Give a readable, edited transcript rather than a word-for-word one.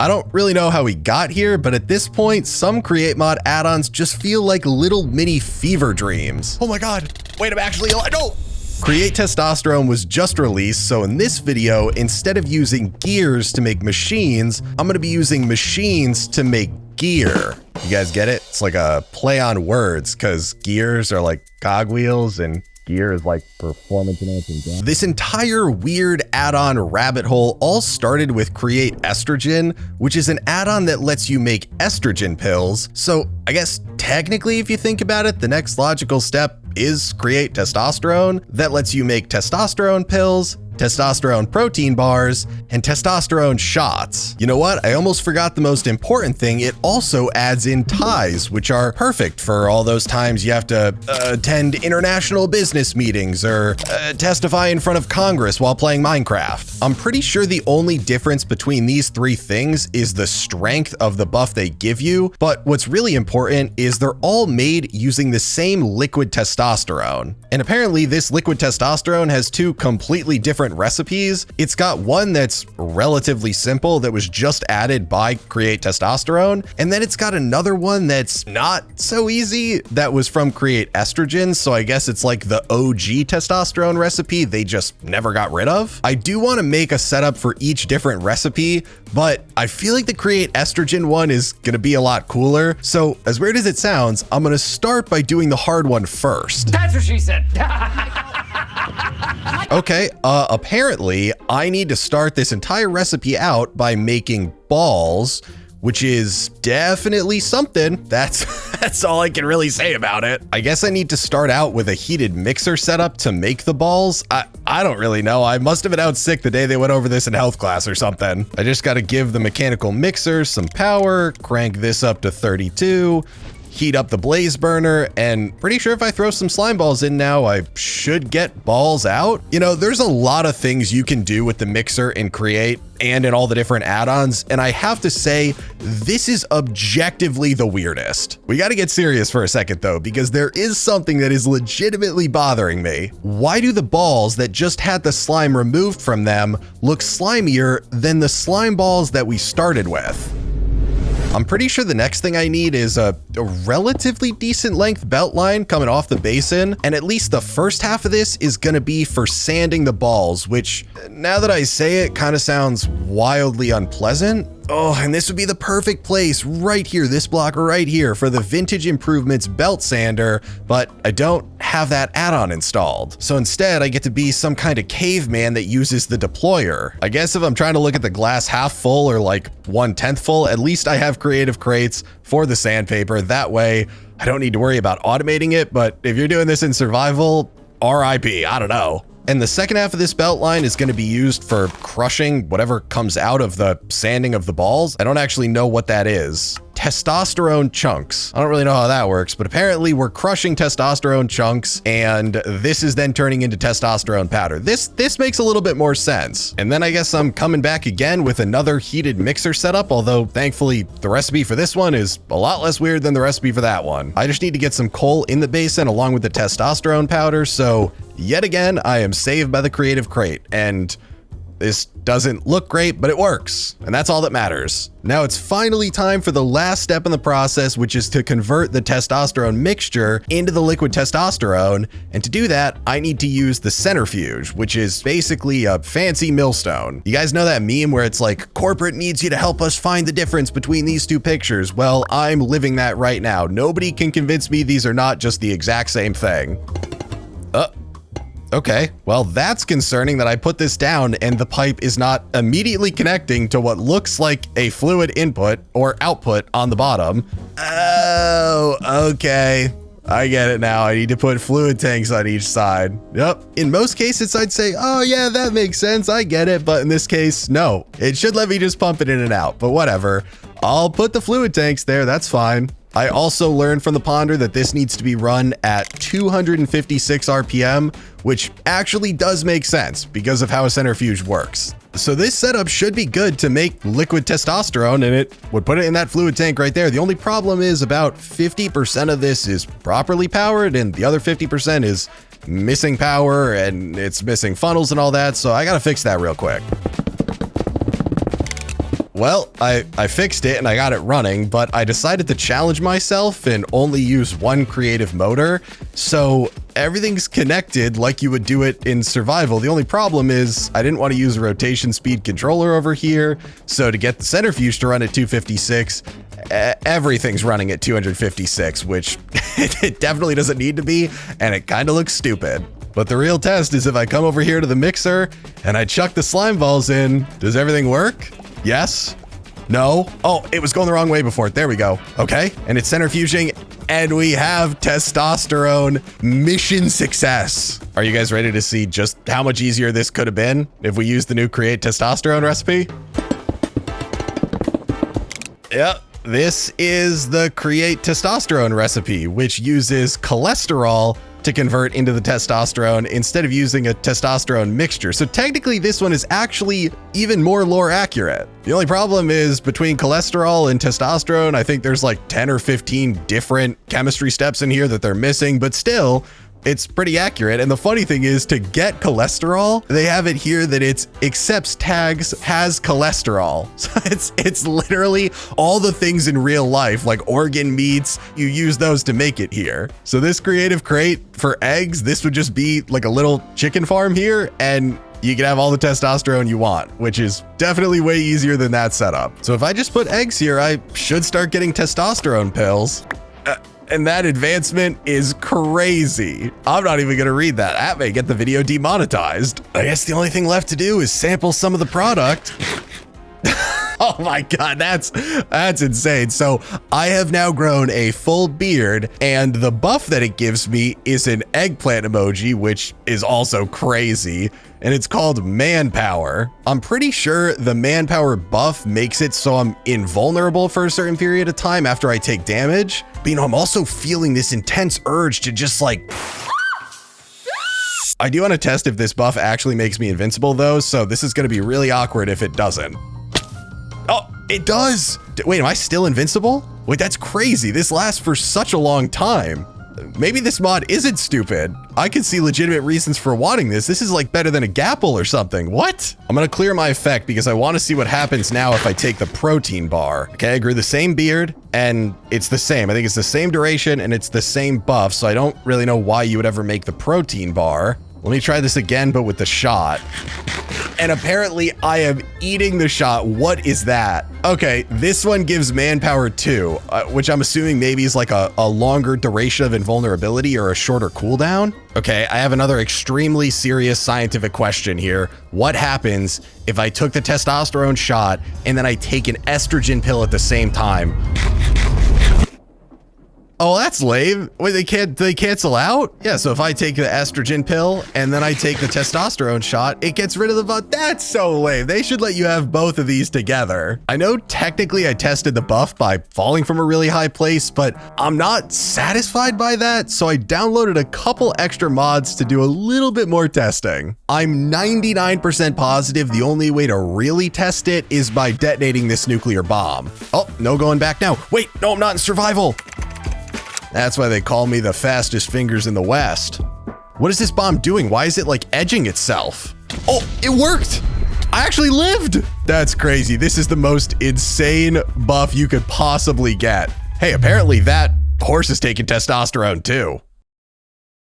I don't really know how we got here, but at this point, some Create Mod add-ons just feel like little mini fever dreams. Oh my God, wait, I'm actually alive, no! Create Testosterone was just released, so in this video, instead of using gears to make machines, I'm gonna be using machines to make gear. You guys get it? It's like a play on words, because gears are like cogwheels and gear is like performance enhancing. This entire weird add-on rabbit hole all started with Create Estrogen, which is an add-on that lets you make estrogen pills. So I guess technically, if you think about it, the next logical step is Create Testosterone that lets you make testosterone pills, testosterone protein bars, and testosterone shots. You know what? I almost forgot the most important thing. It also adds in ties, which are perfect for all those times you have to attend international business meetings or testify in front of Congress while playing Minecraft. I'm pretty sure the only difference between these three things is the strength of the buff they give you, but what's really important is they're all made using the same liquid testosterone. And apparently this liquid testosterone has two completely different recipes. It's got one that's relatively simple that was just added by Create Testosterone, and then it's got another one that's not so easy that was from Create Estrogen, so I guess it's like the OG testosterone recipe they just never got rid of. I do want to make a setup for each different recipe, but I feel like the Create Estrogen one is going to be a lot cooler, so as weird as it sounds, I'm going to start by doing the hard one first. That's what she said. Okay, apparently I need to start this entire recipe out by making balls, which is definitely something. That's all I can really say about it. I guess I need to start out with a heated mixer setup to make the balls. I don't really know. I must have been out sick the day they went over this in health class or something. I just got to give the mechanical mixer some power, crank this up to 32, heat up the blaze burner, and pretty sure if I throw some slime balls in now, I should get balls out. You know, there's a lot of things you can do with the mixer in Create and in all the different add-ons, and I have to say, this is objectively the weirdest. We got to get serious for a second though, because there is something that is legitimately bothering me. Why do the balls that just had the slime removed from them look slimier than the slime balls that we started with? I'm pretty sure the next thing I need is a relatively decent length belt line coming off the basin, and at least the first half of this is gonna be for sanding the balls, which now that I say it kind of sounds wildly unpleasant. Oh, and this would be the perfect place right here, this block right here, for the Vintage Improvements belt sander, but I don't have that add-on installed. So instead, I get to be some kind of caveman that uses the deployer. I guess if I'm trying to look at the glass half full or like 1/10 full, at least I have creative crates for the sandpaper. That way, I don't need to worry about automating it, but if you're doing this in survival, RIP, I don't know. And the second half of this belt line is going to be used for crushing whatever comes out of the sanding of the balls. I don't actually know what that is. Testosterone chunks. I don't really know how that works, but apparently we're crushing testosterone chunks, and this is then turning into testosterone powder. This makes a little bit more sense. And then I guess I'm coming back again with another heated mixer setup, although thankfully the recipe for this one is a lot less weird than the recipe for that one. I just need to get some coal in the basin along with the testosterone powder, so yet again, I am saved by the creative crate, and this doesn't look great, but it works, and that's all that matters. Now it's finally time for the last step in the process, which is to convert the testosterone mixture into the liquid testosterone, and to do that, I need to use the centrifuge, which is basically a fancy millstone. You guys know that meme where it's like, corporate needs you to help us find the difference between these two pictures? Well, I'm living that right now. Nobody can convince me these are not just the exact same thing. Okay, well that's concerning that I put this down and the pipe is not immediately connecting to what looks like a fluid input or output on the bottom. Oh, okay. I get it now. I need to put fluid tanks on each side. Yep. In most cases, I'd say, oh yeah, that makes sense. I get it. But in this case, no. It should let me just pump it in and out, but whatever. I'll put the fluid tanks there. That's fine. I also learned from the Ponder that this needs to be run at 256 RPM, which actually does make sense because of how a centrifuge works. So this setup should be good to make liquid testosterone, and it would put it in that fluid tank right there. The only problem is about 50% of this is properly powered and the other 50% is missing power and it's missing funnels and all that. So I gotta fix that real quick. Well, I fixed it and I got it running, but I decided to challenge myself and only use one creative motor. So everything's connected like you would do it in survival. The only problem is I didn't want to use a rotation speed controller over here. So to get the centrifuge to run at 256, everything's running at 256, which it definitely doesn't need to be. And it kind of looks stupid. But the real test is if I come over here to the mixer and I chuck the slime balls in, does everything work? Yes? No? Oh, it was going the wrong way before. There we go. Okay. And it's centrifuging and we have testosterone. Mission success. Are you guys ready to see just how much easier this could have been if we used the new create testosterone recipe? Yep. This is the create testosterone recipe, which uses cholesterol to convert into the testosterone instead of using a testosterone mixture. So technically this one is actually even more lore accurate. The only problem is between cholesterol and testosterone, I think there's like 10 or 15 different chemistry steps in here that they're missing, but still, it's pretty accurate. And the funny thing is to get cholesterol, they have it here that it accepts tags has cholesterol. So it's literally all the things in real life, like organ meats, you use those to make it here. So this creative crate for eggs, this would just be like a little chicken farm here and you can have all the testosterone you want, which is definitely way easier than that setup. So if I just put eggs here, I should start getting testosterone pills. And that advancement is crazy. I'm not even gonna read that. That may get the video demonetized. I guess the only thing left to do is sample some of the product. Oh my God, that's insane. So I have now grown a full beard and the buff that it gives me is an eggplant emoji, which is also crazy. And it's called manpower. I'm pretty sure the manpower buff makes it so I'm invulnerable for a certain period of time after I take damage. But you know, I'm also feeling this intense urge to just like, I do want to test if this buff actually makes me invincible though. So this is going to be really awkward if it doesn't. Oh, it does. Wait, am I still invincible? Wait, that's crazy. This lasts for such a long time. Maybe this mod isn't stupid. I can see legitimate reasons for wanting this. This is like better than a Gapple or something. What? I'm gonna clear my effect because I want to see what happens now if I take the protein bar. Okay, I grew the same beard and it's the same. I think it's the same duration and it's the same buff. So I don't really know why you would ever make the protein bar. Let me try this again, but with the shot. And apparently I am eating the shot. What is that? Okay, this one gives manpower too, which I'm assuming maybe is like a longer duration of invulnerability or a shorter cooldown. Okay, I have another extremely serious scientific question here. What happens if I took the testosterone shot and then I take an estrogen pill at the same time? Oh, that's lame. Wait, they cancel out? Yeah, so if I take the estrogen pill and then I take the testosterone shot, it gets rid of the buff. That's so lame. They should let you have both of these together. I know technically I tested the buff by falling from a really high place, but I'm not satisfied by that. So I downloaded a couple extra mods to do a little bit more testing. I'm 99% positive the only way to really test it is by detonating this nuclear bomb. Oh, no going back now. Wait, no, I'm not in survival. That's why they call me the fastest fingers in the West. What is this bomb doing? Why is it like edging itself? Oh, it worked. I actually lived. That's crazy. This is the most insane buff you could possibly get. Hey, apparently that horse is taking testosterone too.